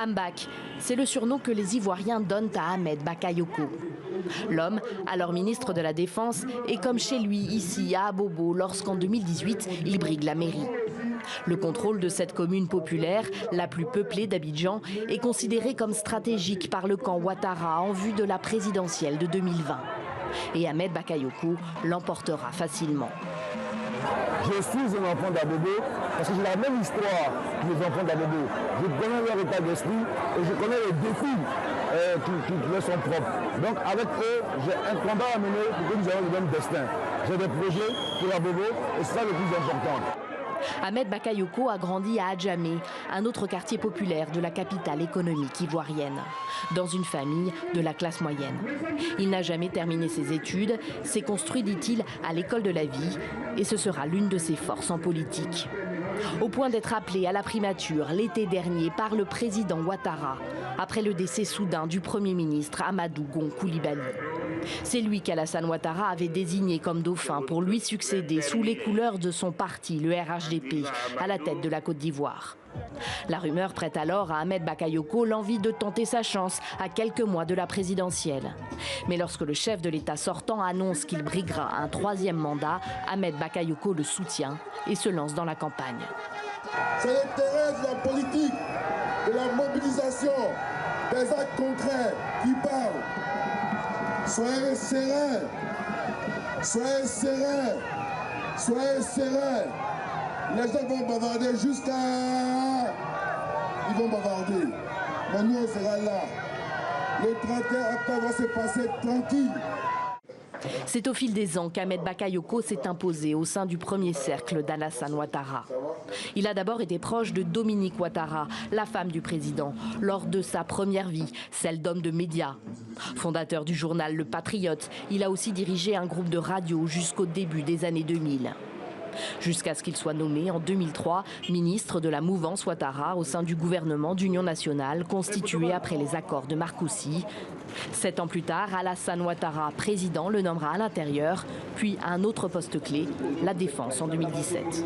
Ambak, c'est le surnom que les Ivoiriens donnent à Ahmed Bakayoko. L'homme, alors ministre de la Défense, est comme chez lui ici à Abobo lorsqu'en 2018, il brigue la mairie. Le contrôle de cette commune populaire, la plus peuplée d'Abidjan, est considéré comme stratégique par le camp Ouattara en vue de la présidentielle de 2020. Et Ahmed Bakayoko l'emportera facilement. Je suis un enfant d'Abobo parce que j'ai la même histoire que les enfants d'Abobo. Je connais leur état d'esprit et je connais les défis qui leur sont propres. Donc avec eux, j'ai un combat à mener pour que nous ayons le même destin. J'ai des projets pour Abobo et c'est ça le plus important. Ahmed Bakayoko a grandi à Adjamé, un autre quartier populaire de la capitale économique ivoirienne, dans une famille de la classe moyenne. Il n'a jamais terminé ses études, s'est construit, dit-il, à l'école de la vie, et ce sera l'une de ses forces en politique. Au point d'être appelé à la primature l'été dernier par le président Ouattara, après le décès soudain du Premier ministre Amadou Gon Coulibaly. C'est lui qu'Alassane Ouattara avait désigné comme dauphin pour lui succéder sous les couleurs de son parti, le RHDP, à la tête de la Côte d'Ivoire. La rumeur prête alors à Ahmed Bakayoko l'envie de tenter sa chance à quelques mois de la présidentielle. Mais lorsque le chef de l'État sortant annonce qu'il briguera un troisième mandat, Ahmed Bakayoko le soutient et se lance dans la campagne. C'est l'intérêt de la politique, de la mobilisation, des actes concrets qui parlent. Soyez sereins, soyez sereins, soyez sereins. Les gens vont bavarder jusqu'à... Ils vont bavarder. Mais nous, on sera là. Le 31 octobre va se passer tranquille. C'est au fil des ans qu'Ahmed Bakayoko s'est imposé au sein du premier cercle d'Alassane Ouattara. Il a d'abord été proche de Dominique Ouattara, la femme du président, lors de sa première vie, celle d'homme de médias. Fondateur du journal Le Patriote, il a aussi dirigé un groupe de radio jusqu'au début des années 2000. Jusqu'à ce qu'il soit nommé en 2003 ministre de la mouvance Ouattara au sein du gouvernement d'union nationale constitué après les accords de Marcoussis. 7 ans plus tard, Alassane Ouattara, président, le nommera à l'intérieur, puis à un autre poste clé, la défense en 2017.